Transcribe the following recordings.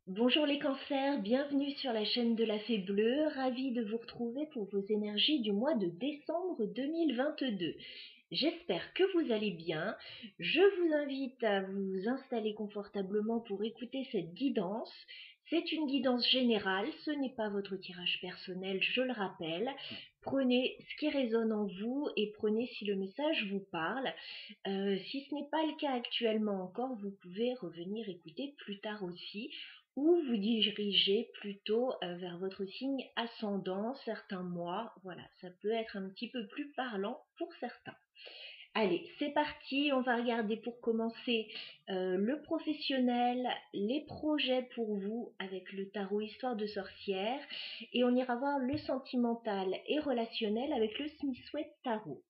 Bonjour les cancers, bienvenue sur la chaîne de la Fée Bleue, ravie de vous retrouver pour vos énergies du mois de décembre 2022. J'espère que vous allez bien, je vous invite à vous installer confortablement pour écouter cette guidance. C'est une guidance générale, ce n'est pas votre tirage personnel, je le rappelle. Prenez ce qui résonne en vous et prenez si le message vous parle. Si ce n'est pas le cas actuellement encore, vous pouvez revenir écouter plus tard aussi, ou vous dirigez plutôt vers votre signe ascendant certains mois. Voilà, ça peut être un petit peu plus parlant pour certains. Allez, c'est parti, on va regarder pour commencer le professionnel, les projets pour vous avec le tarot Histoire de sorcière, et on ira voir le sentimental et relationnel avec le Smith-Waite Tarot.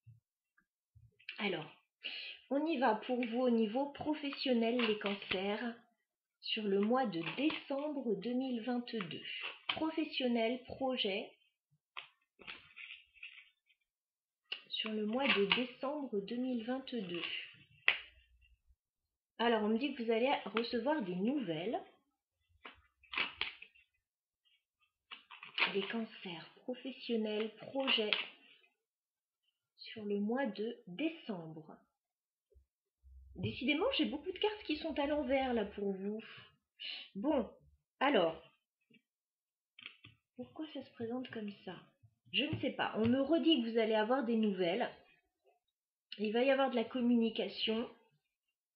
Alors, on y va pour vous au niveau professionnel les cancers sur le mois de décembre 2022. Professionnel, projet sur le mois de décembre 2022. Alors, on me dit que vous allez recevoir des nouvelles. Les cancers professionnels, projet sur le mois de décembre. Décidément, j'ai beaucoup de cartes qui sont à l'envers là pour vous. Bon, alors, pourquoi ça se présente comme ça? Je ne sais pas. On me redit que vous allez avoir des nouvelles. Il va y avoir de la communication.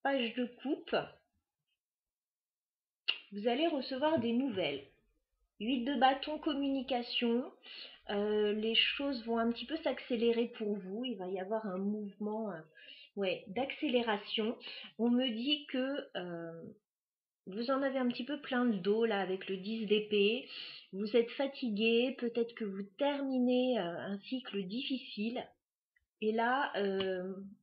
Page de coupe. Vous allez recevoir des nouvelles. 8 de bâton, communication. Les choses vont un petit peu s'accélérer pour vous. Il va y avoir un mouvement d'accélération. On me dit que vous en avez un petit peu plein le dos là avec le 10 d'épée. Vous êtes fatigué, peut-être que vous terminez un cycle difficile. Et là,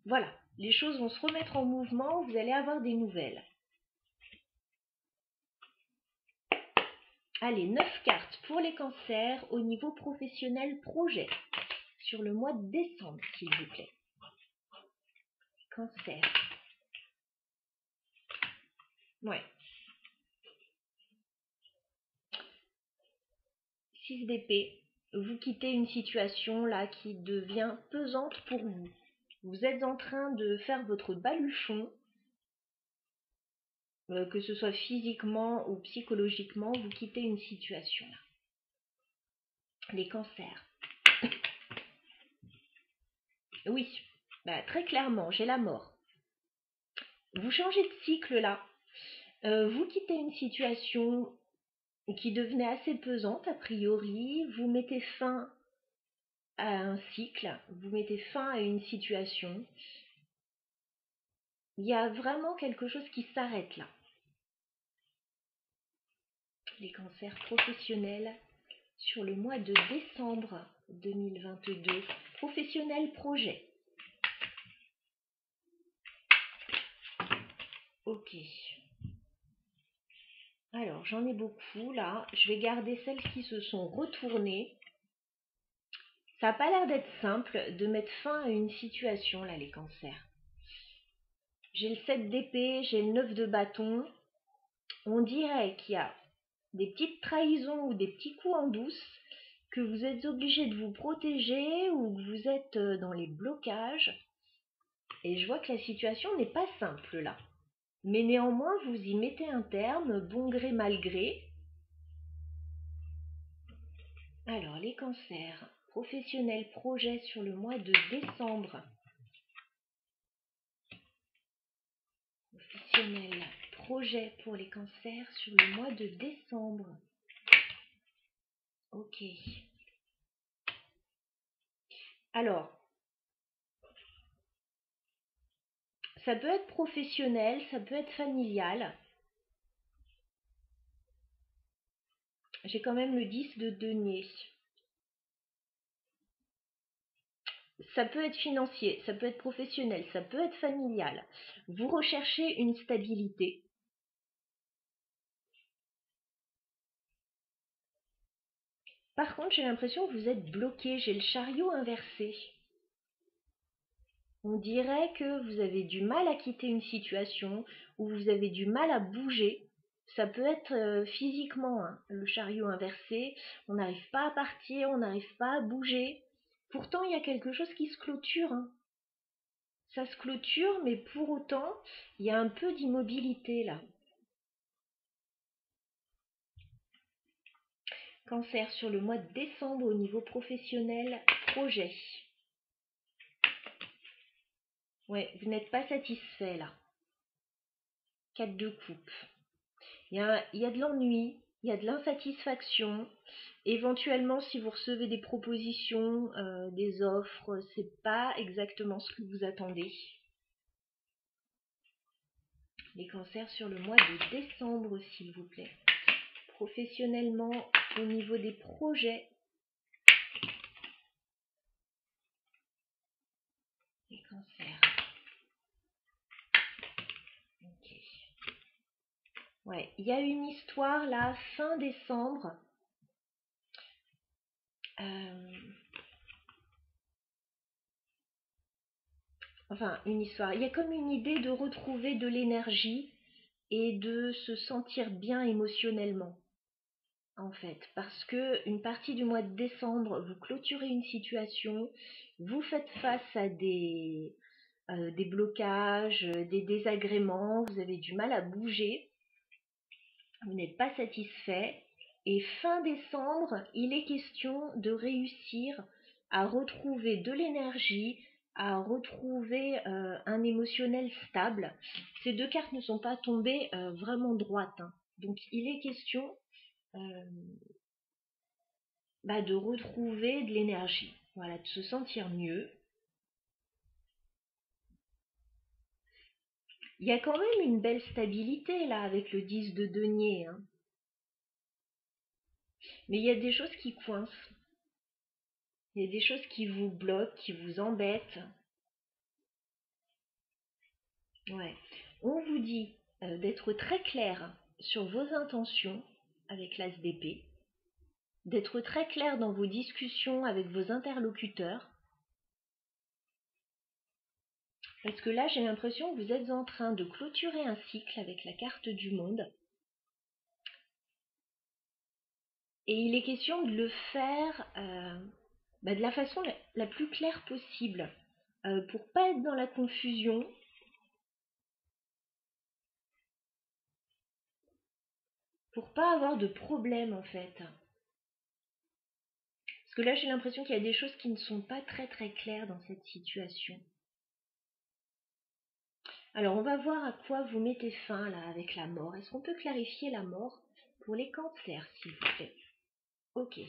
voilà, les choses vont se remettre en mouvement, vous allez avoir des nouvelles. Allez, 9 cartes pour les cancers au niveau professionnel projet sur le mois de décembre, s'il vous plaît. Cancer. Ouais. 6 d'épée. Vous quittez une situation là qui devient pesante pour vous. Vous êtes en train de faire votre baluchon, que ce soit physiquement ou psychologiquement, vous quittez une situation là. Les cancers. Oui, très clairement, j'ai la mort. Vous changez de cycle là. Vous quittez une situation qui devenait assez pesante a priori. Vous mettez fin à un cycle. Vous mettez fin à une situation. Il y a vraiment quelque chose qui s'arrête là. Les cancers professionnels sur le mois de décembre 2022. Professionnel projet. Ok. Alors, j'en ai beaucoup là. Je vais garder celles qui se sont retournées. Ça n'a pas l'air d'être simple de mettre fin à une situation là, les cancers. J'ai le 7 d'épée, j'ai le 9 de bâton. On dirait qu'il y a des petites trahisons ou des petits coups en douce, que vous êtes obligé de vous protéger ou que vous êtes dans les blocages. Et je vois que la situation n'est pas simple là. Mais néanmoins, vous y mettez un terme, bon gré, mal gré. Alors, les cancers, professionnels, projet sur le mois de décembre. Professionnel, projet pour les cancers sur le mois de décembre. Ok. Alors, ça peut être professionnel, ça peut être familial. J'ai quand même le 10 de denier. Ça peut être financier, ça peut être professionnel, ça peut être familial. Vous recherchez une stabilité. Par contre, j'ai l'impression que vous êtes bloqué. J'ai le chariot inversé. On dirait que vous avez du mal à quitter une situation ou vous avez du mal à bouger. Ça peut être physiquement, hein, le chariot inversé. On n'arrive pas à partir, on n'arrive pas à bouger. Pourtant, il y a quelque chose qui se clôture, hein. Ça se clôture, mais pour autant, il y a un peu d'immobilité là. Cancer sur le mois de décembre au niveau professionnel, projet. Ouais, vous n'êtes pas satisfait là. 4 de coupe. Il y a de l'ennui, il y a de l'insatisfaction. Éventuellement, si vous recevez des propositions, des offres, c'est pas exactement ce que vous attendez. Les cancers sur le mois de décembre, s'il vous plaît. Professionnellement, au niveau des projets. Les cancers. Ok. Ouais, il y a une histoire là, fin décembre. Enfin, une histoire. Il y a comme une idée de retrouver de l'énergie et de se sentir bien émotionnellement, en fait. Parce que une partie du mois de décembre, vous clôturez une situation, vous faites face à des blocages, des désagréments, vous avez du mal à bouger, vous n'êtes pas satisfait. Et fin décembre, il est question de réussir à retrouver de l'énergie, à retrouver un émotionnel stable. Ces deux cartes ne sont pas tombées vraiment droites, hein. Donc il est question de retrouver de l'énergie, voilà, de se sentir mieux. Il y a quand même une belle stabilité là avec le 10 de denier, hein. Mais il y a des choses qui coincent. Il y a des choses qui vous bloquent, qui vous embêtent. Ouais. On vous dit d'être très clair sur vos intentions avec l'as d'épée, d'être très clair dans vos discussions avec vos interlocuteurs. Parce que là, j'ai l'impression que vous êtes en train de clôturer un cycle avec la carte du monde. Et il est question de le faire de la façon la plus claire possible, pour pas être dans la confusion, pour pas avoir de problème en fait. Parce que là, j'ai l'impression qu'il y a des choses qui ne sont pas très très claires dans cette situation. Alors, on va voir à quoi vous mettez fin là avec la mort. Est-ce qu'on peut clarifier la mort pour les cancers, s'il vous plaît? Ok.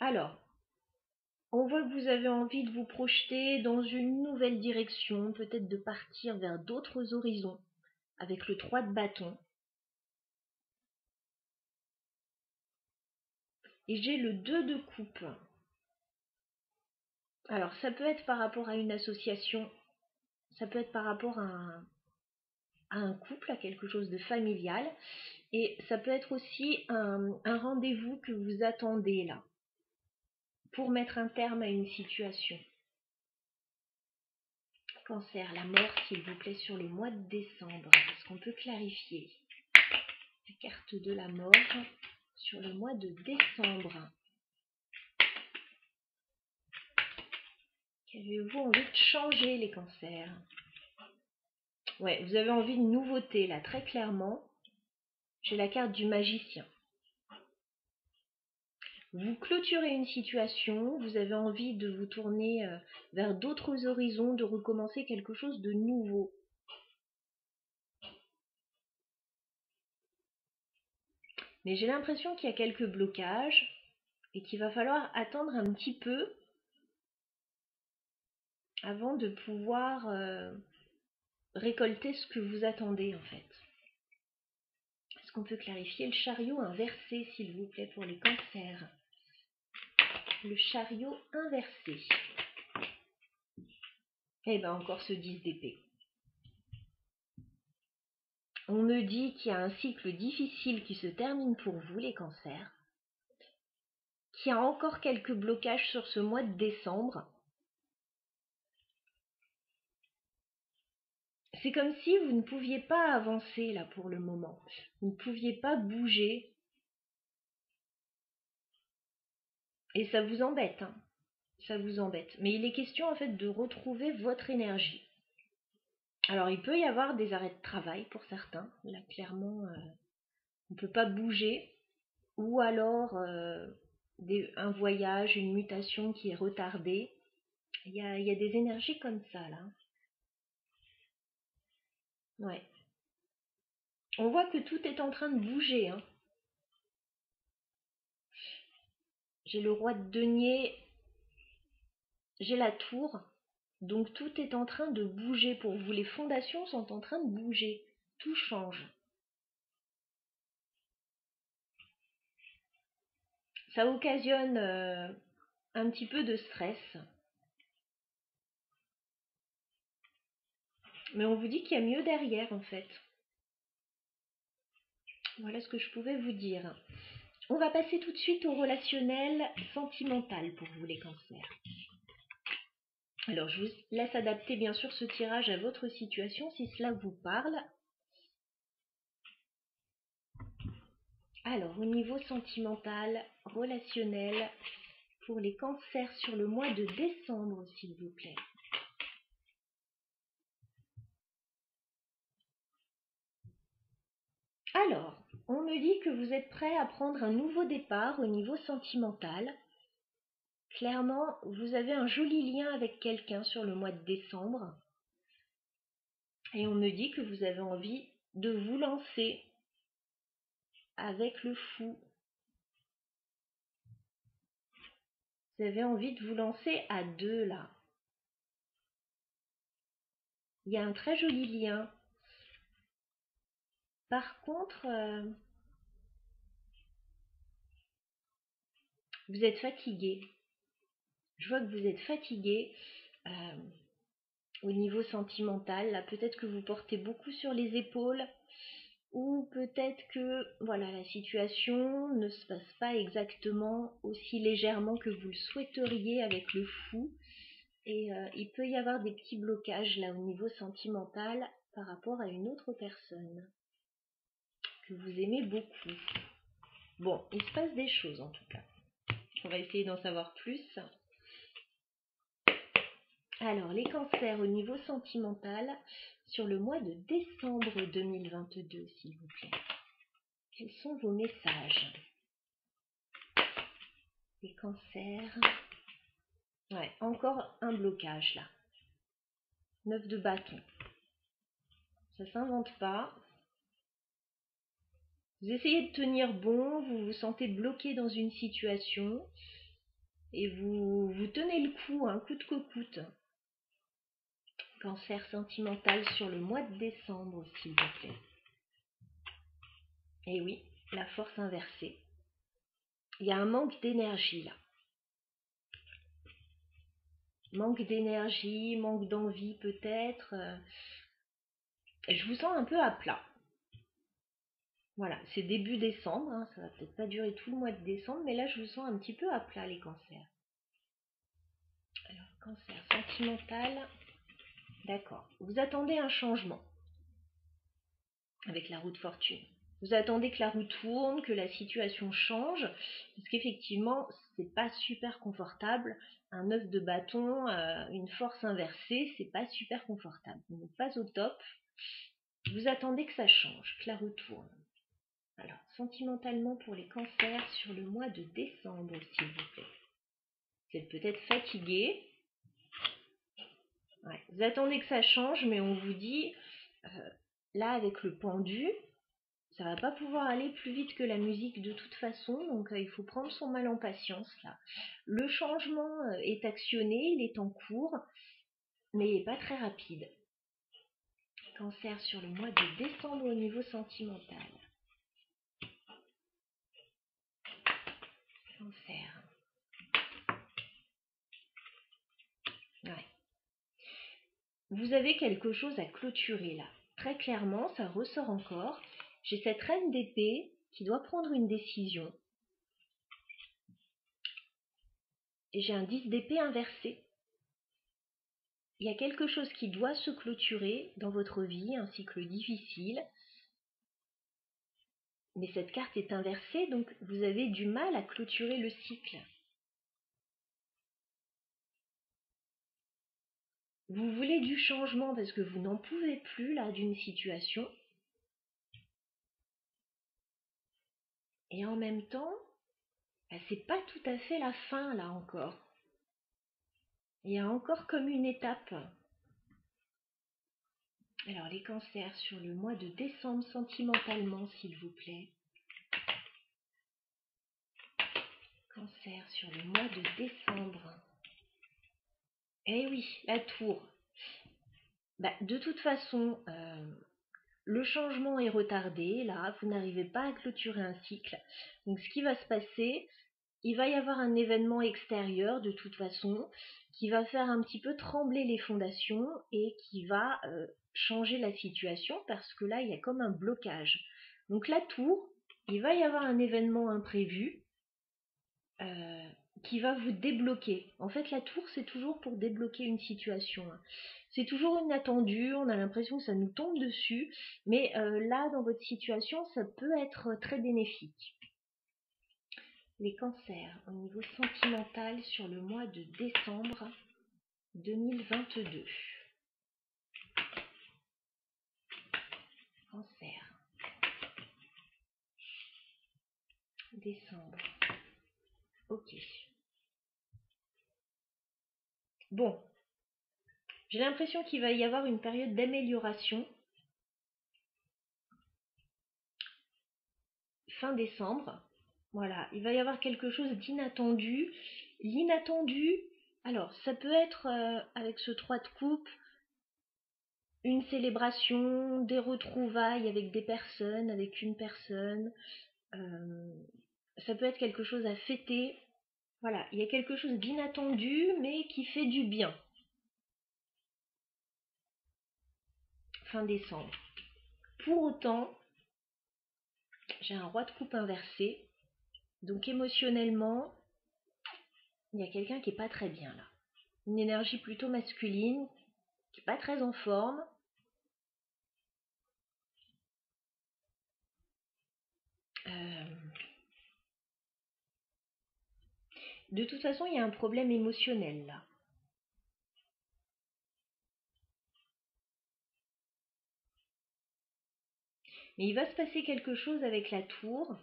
Alors, on voit que vous avez envie de vous projeter dans une nouvelle direction, peut-être de partir vers d'autres horizons, avec le 3 de bâton. Et j'ai le 2 de coupe. Alors, ça peut être par rapport à une association, ça peut être par rapport à un couple, à quelque chose de familial, et ça peut être aussi un rendez-vous que vous attendez là, pour mettre un terme à une situation. Cancer, la mort, s'il vous plaît, sur le mois de décembre. Est-ce qu'on peut clarifier la carte de la mort sur le mois de décembre? Qu'avez-vous envie de changer, les cancers? Ouais, vous avez envie de nouveauté, là, très clairement. J'ai la carte du magicien. Vous clôturez une situation, vous avez envie de vous tourner vers d'autres horizons, de recommencer quelque chose de nouveau. Mais j'ai l'impression qu'il y a quelques blocages et qu'il va falloir attendre un petit peu avant de pouvoir récolter ce que vous attendez en fait. Est-ce qu'on peut clarifier le chariot inversé, s'il vous plaît, pour les cancers? Le chariot inversé. Eh bien, encore ce 10 d'épée. On me dit qu'il y a un cycle difficile qui se termine pour vous, les cancers. Qu'il y a encore quelques blocages sur ce mois de décembre. c'est comme si vous ne pouviez pas avancer là pour le moment. Vous ne pouviez pas bouger. Et ça vous embête, hein. Ça vous embête. Mais il est question en fait de retrouver votre énergie. Alors il peut y avoir des arrêts de travail pour certains. Là clairement, on ne peut pas bouger. Ou alors un voyage, une mutation qui est retardée. Il y a des énergies comme ça là. Ouais. On voit que tout est en train de bouger, hein. J'ai le roi de denier, j'ai la tour. Donc tout est en train de bouger pour vous. Les fondations sont en train de bouger. Tout change. Ça occasionne un petit peu de stress. Mais on vous dit qu'il y a mieux derrière en fait. Voilà ce que je pouvais vous dire. On va passer tout de suite au relationnel sentimental pour vous les cancers. Alors je vous laisse adapter bien sûr ce tirage à votre situation si cela vous parle. Alors au niveau sentimental, relationnel, pour les cancers sur le mois de décembre s'il vous plaît. Alors, on me dit que vous êtes prêt à prendre un nouveau départ au niveau sentimental. Clairement, vous avez un joli lien avec quelqu'un sur le mois de décembre. Et on me dit que vous avez envie de vous lancer avec le fou. Vous avez envie de vous lancer à deux là. Il y a un très joli lien. Par contre, vous êtes fatigué. Je vois que vous êtes fatigué au niveau sentimental. Là, peut-être que vous portez beaucoup sur les épaules. Ou peut-être que voilà, la situation ne se passe pas exactement aussi légèrement que vous le souhaiteriez avec le fou. Et il peut y avoir des petits blocages là au niveau sentimental par rapport à une autre personne que vous aimez beaucoup. Bon, il se passe des choses en tout cas. On va essayer d'en savoir plus. Alors, les cancers au niveau sentimental sur le mois de décembre 2022, s'il vous plaît. Quels sont vos messages? Les cancers. Ouais, encore un blocage là. 9 de bâton. Ça s'invente pas. Vous essayez de tenir bon, vous vous sentez bloqué dans une situation et vous tenez le coup, hein, coûte que coûte. Cancer sentimental sur le mois de décembre, s'il vous plaît. Et oui, la force inversée. Il y a un manque d'énergie là. Manque d'énergie, manque d'envie peut-être. Je vous sens un peu à plat. Voilà, c'est début décembre, hein, ça va peut-être pas durer tout le mois de décembre, mais là je vous sens un petit peu à plat les cancers. Alors, cancer sentimental, d'accord. Vous attendez un changement avec la roue de fortune. Vous attendez que la roue tourne, que la situation change, parce qu'effectivement, c'est pas super confortable. Un œuf de bâton, une force inversée, c'est pas super confortable. Vous n'êtes pas au top. Vous attendez que ça change, que la roue tourne. Alors, sentimentalement pour les cancers sur le mois de décembre, s'il vous plaît. Vous êtes peut-être fatigué. Ouais. Vous attendez que ça change, mais on vous dit, là avec le pendu, ça va pas pouvoir aller plus vite que la musique de toute façon, donc il faut prendre son mal en patience là. Le changement est actionné, il est en cours, mais il n'est pas très rapide. Cancer sur le mois de décembre au niveau sentimental. Cancer. Ouais. Vous avez quelque chose à clôturer là. Très clairement, ça ressort encore. J'ai cette reine d'épée qui doit prendre une décision. Et j'ai un 10 d'épée inversé. il y a quelque chose qui doit se clôturer dans votre vie, un cycle difficile. Mais cette carte est inversée, donc vous avez du mal à clôturer le cycle. Vous voulez du changement parce que vous n'en pouvez plus là d'une situation. Et en même temps, c'est pas tout à fait la fin là encore. Il y a encore comme une étape. Alors les cancers sur le mois de décembre sentimentalement s'il vous plaît. Cancer sur le mois de décembre. Eh oui, la tour. De toute façon, le changement est retardé, là, vous n'arrivez pas à clôturer un cycle. Donc ce qui va se passer, il va y avoir un événement extérieur de toute façon qui va faire un petit peu trembler les fondations et qui va changer la situation parce que là, il y a comme un blocage. Donc la tour, il va y avoir un événement imprévu qui va vous débloquer. En fait, la tour, c'est toujours pour débloquer une situation. C'est toujours inattendu, on a l'impression que ça nous tombe dessus, mais là, dans votre situation, ça peut être très bénéfique. Les cancers au niveau sentimental sur le mois de décembre 2022. Cancer. Décembre. Ok. Bon. J'ai l'impression qu'il va y avoir une période d'amélioration. Fin décembre. Voilà, il va y avoir quelque chose d'inattendu. L'inattendu, alors ça peut être avec ce 3 de coupe, une célébration, des retrouvailles avec des personnes, avec une personne. Ça peut être quelque chose à fêter. Voilà, il y a quelque chose d'inattendu mais qui fait du bien. Fin décembre. Pour autant, j'ai un roi de coupe inversé. Donc émotionnellement, il y a quelqu'un qui est pas très bien là. Une énergie plutôt masculine, qui est pas très en forme. De toute façon, il y a un problème émotionnel là. Mais il va se passer quelque chose avec la tour,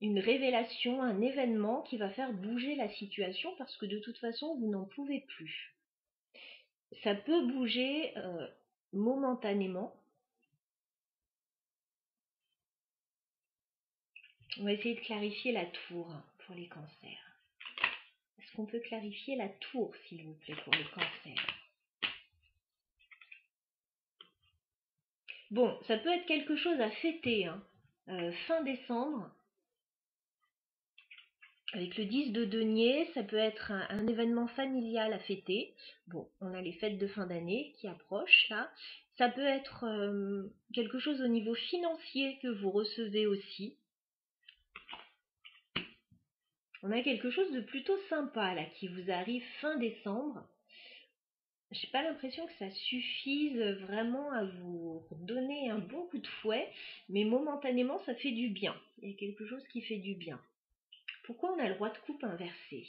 une révélation, un événement qui va faire bouger la situation parce que de toute façon, vous n'en pouvez plus. Ça peut bouger momentanément. On va essayer de clarifier la tour pour les cancers. Est-ce qu'on peut clarifier la tour, s'il vous plaît, pour les cancers? Bon, ça peut être quelque chose à fêter, hein. Fin décembre, avec le 10 de denier, ça peut être un événement familial à fêter. Bon, on a les fêtes de fin d'année qui approchent là. Ça peut être quelque chose au niveau financier que vous recevez aussi. On a quelque chose de plutôt sympa là qui vous arrive fin décembre. J'ai pas l'impression que ça suffise vraiment à vous donner un bon coup de fouet, mais momentanément ça fait du bien. Il y a quelque chose qui fait du bien. Pourquoi on a le roi de coupe inversé?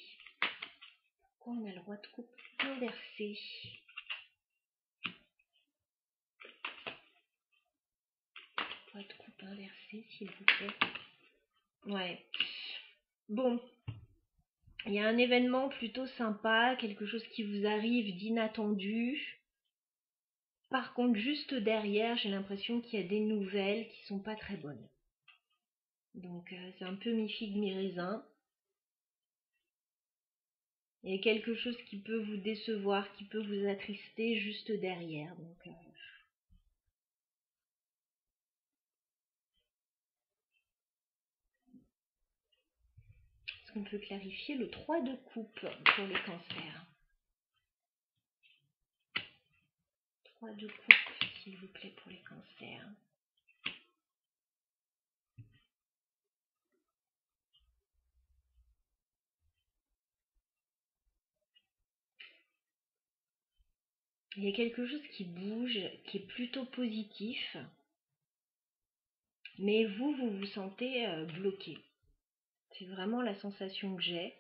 Pourquoi on a le roi de coupe inversé? Roi de coupe inversé, s'il vous plaît. Ouais. Bon. Il y a un événement plutôt sympa, quelque chose qui vous arrive d'inattendu. Par contre, juste derrière, j'ai l'impression qu'il y a des nouvelles qui sont pas très bonnes. Donc, c'est un peu mi-figue, mi-raisin. Il y a quelque chose qui peut vous décevoir, qui peut vous attrister juste derrière. Donc, est-ce qu'on peut clarifier le 3 de coupe pour les cancers? 3 de coupe, s'il vous plaît, pour les cancers. Il y a quelque chose qui bouge, qui est plutôt positif, mais vous vous sentez bloqué. C'est vraiment la sensation que j'ai.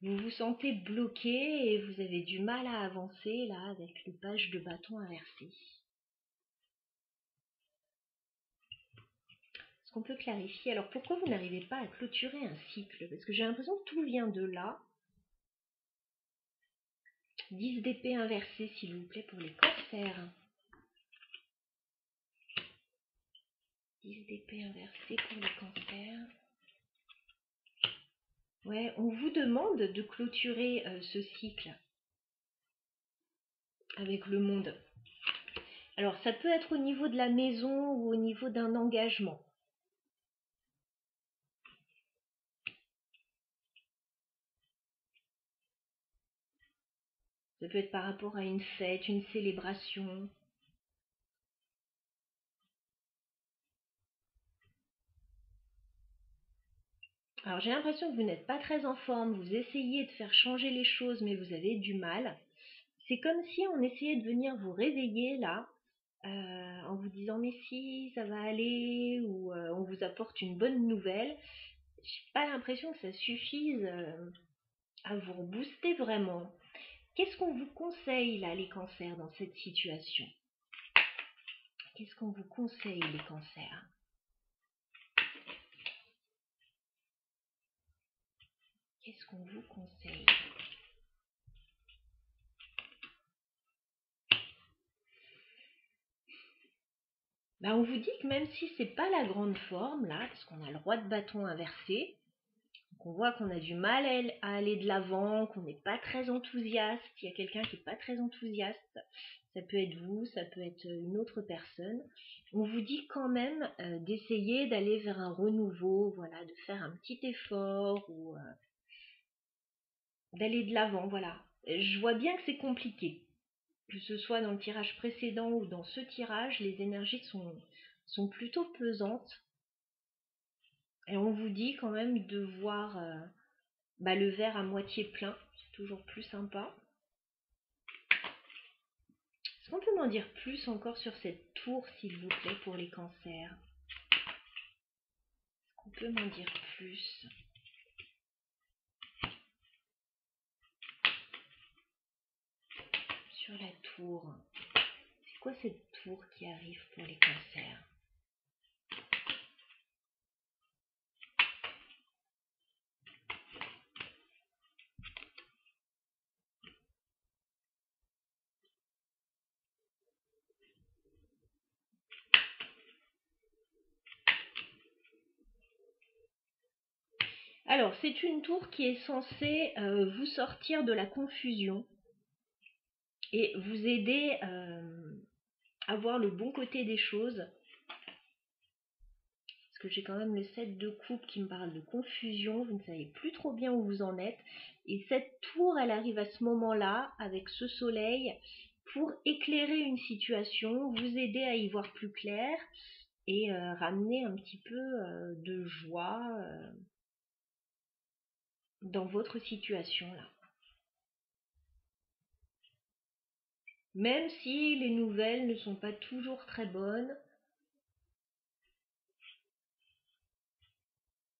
Vous vous sentez bloqué et vous avez du mal à avancer là avec le page de bâton inversé. Est-ce qu'on peut clarifier? Alors pourquoi vous n'arrivez pas à clôturer un cycle? Parce que j'ai l'impression que tout vient de là. 10 d'épée inversée s'il vous plaît pour les cancers. 10 d'épée inversée pour les cancers. Ouais, on vous demande de clôturer ce cycle avec le monde. Alors ça peut être au niveau de la maison ou au niveau d'un engagement. Ça peut être par rapport à une fête, une célébration. Alors j'ai l'impression que vous n'êtes pas très en forme, vous essayez de faire changer les choses mais vous avez du mal. C'est comme si on essayait de venir vous réveiller là, en vous disant mais si ça va aller, ou on vous apporte une bonne nouvelle. J'ai pas l'impression que ça suffise à vous rebooster vraiment. Qu'est-ce qu'on vous conseille là les cancers dans cette situation? Qu'est-ce qu'on vous conseille les cancers? Qu'est-ce qu'on vous conseille? Ben, on vous dit que même si c'est pas la grande forme là, parce qu'on a le roi de bâton inversé, qu'on voit qu'on a du mal à aller de l'avant, qu'on n'est pas très enthousiaste, il y a quelqu'un qui n'est pas très enthousiaste, ça peut être vous, ça peut être une autre personne, on vous dit quand même d'essayer d'aller vers un renouveau, voilà, de faire un petit effort ou d'aller de l'avant, voilà. Je vois bien que c'est compliqué, que ce soit dans le tirage précédent ou dans ce tirage, les énergies sont plutôt pesantes. Et on vous dit quand même de voir le verre à moitié plein, c'est toujours plus sympa. Est-ce qu'on peut m'en dire plus encore sur cette tour, s'il vous plaît, pour les cancers? Est-ce qu'on peut m'en dire plus? Sur la tour. C'est quoi cette tour qui arrive pour les cancers? Alors, c'est une tour qui est censée vous sortir de la confusion et vous aider à voir le bon côté des choses. Parce que j'ai quand même le 7 de coupe qui me parle de confusion, vous ne savez plus trop bien où vous en êtes. Et cette tour, elle arrive à ce moment-là, avec ce soleil, pour éclairer une situation, vous aider à y voir plus clair et ramener un petit peu de joie dans votre situation là. Même si les nouvelles ne sont pas toujours très bonnes.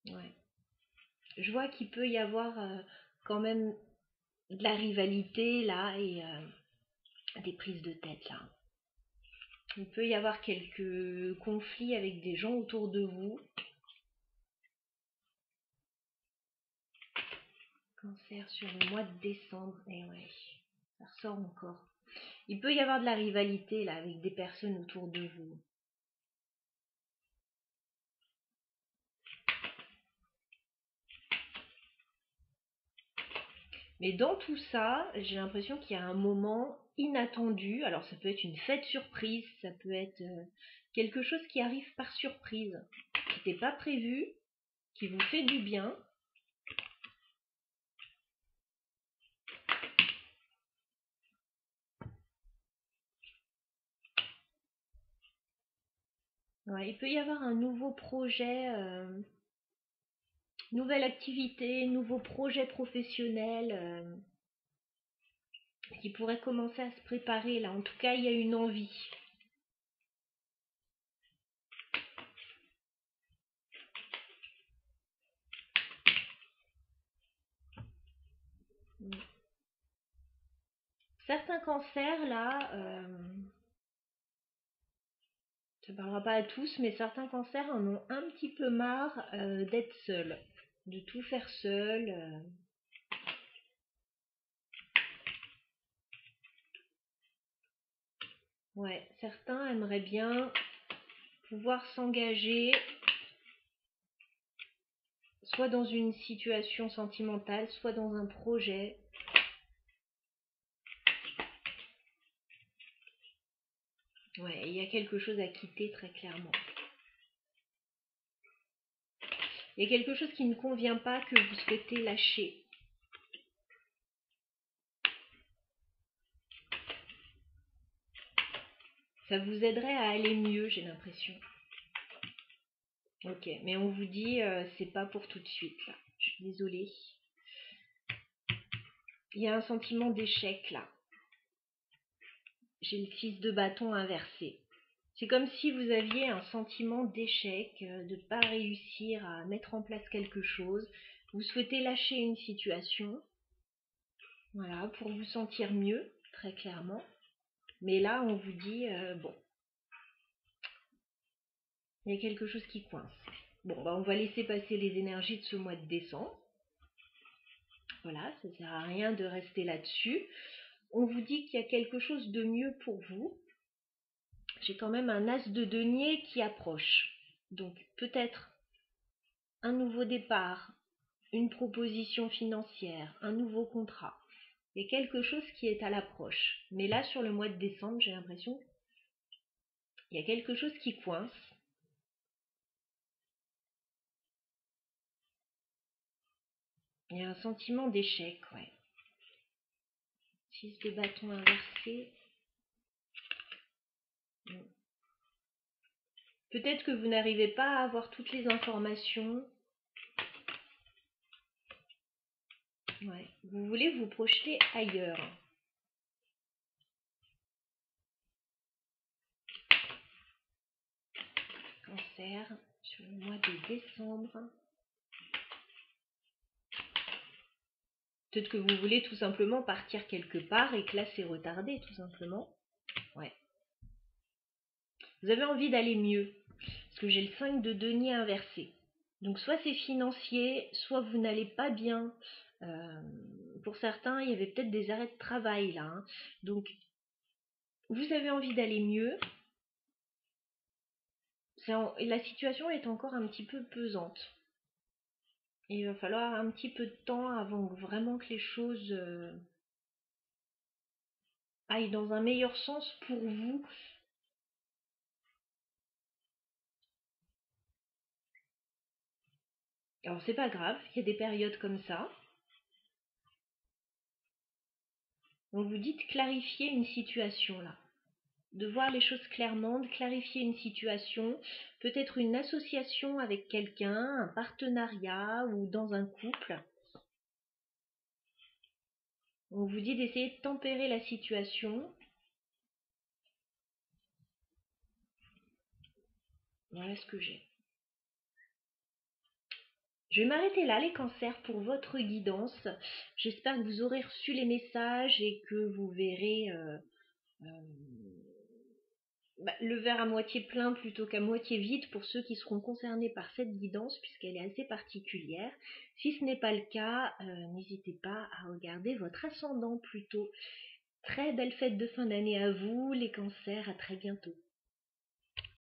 Ouais. Je vois qu'il peut y avoir quand même de la rivalité là et des prises de tête là. Il peut y avoir quelques conflits avec des gens autour de vous. Cancer sur le mois de décembre. Et ouais, ça ressort encore. Il peut y avoir de la rivalité là avec des personnes autour de vous. Mais dans tout ça, j'ai l'impression qu'il y a un moment inattendu. Alors ça peut être une fête surprise, ça peut être quelque chose qui arrive par surprise, qui n'était pas prévu, qui vous fait du bien. Ouais, il peut y avoir un nouveau projet, nouvelle activité, nouveau projet professionnel qui pourrait commencer à se préparer là. En tout cas, il y a une envie. Certains cancers là, ça ne parlera pas à tous, mais certains cancers en ont un petit peu marre d'être seuls, de tout faire seul. Ouais, certains aimeraient bien pouvoir s'engager soit dans une situation sentimentale, soit dans un projet. Ouais, il y a quelque chose à quitter très clairement. Il y a quelque chose qui ne convient pas que vous souhaitez lâcher. Ça vous aiderait à aller mieux, j'ai l'impression. Ok, mais on vous dit c'est pas pour tout de suite là. Je suis désolée. Il y a un sentiment d'échec là. J'ai le 6 de bâton inversé. C'est comme si vous aviez un sentiment d'échec, de ne pas réussir à mettre en place quelque chose. Vous souhaitez lâcher une situation, voilà, pour vous sentir mieux, très clairement. Mais là, on vous dit, bon, il y a quelque chose qui coince. Bon, bah, on va laisser passer les énergies de ce mois de décembre. Voilà, ça ne sert à rien de rester là-dessus. On vous dit qu'il y a quelque chose de mieux pour vous. J'ai quand même un as de denier qui approche. Donc peut-être un nouveau départ, une proposition financière, un nouveau contrat. Il y a quelque chose qui est à l'approche. Mais là, sur le mois de décembre, j'ai l'impression qu'il y a quelque chose qui coince. Il y a un sentiment d'échec, ouais. 6 de bâton inversé. Peut-être que vous n'arrivez pas à avoir toutes les informations. Ouais. Vous voulez vous projeter ailleurs. Cancer, sur le mois de décembre. Peut-être que vous voulez tout simplement partir quelque part et que là c'est retardé, tout simplement. Ouais. Vous avez envie d'aller mieux. Parce que j'ai le 5 de denier inversé. Donc soit c'est financier, soit vous n'allez pas bien. Pour certains, il y avait peut-être des arrêts de travail là. Hein. Donc vous avez envie d'aller mieux. La situation est encore un petit peu pesante. Et il va falloir un petit peu de temps avant vraiment que les choses aillent dans un meilleur sens pour vous. Alors c'est pas grave, il y a des périodes comme ça. On vous dit de clarifier une situation là. De voir les choses clairement, de clarifier une situation, peut-être une association avec quelqu'un, un partenariat ou dans un couple. On vous dit d'essayer de tempérer la situation. Voilà ce que j'ai. Je vais m'arrêter là, les cancers, pour votre guidance. J'espère que vous aurez reçu les messages et que vous verrez le verre à moitié plein plutôt qu'à moitié vide pour ceux qui seront concernés par cette guidance puisqu'elle est assez particulière. Si ce n'est pas le cas, n'hésitez pas à regarder votre ascendant plutôt. Très belle fête de fin d'année à vous, les cancers, à très bientôt.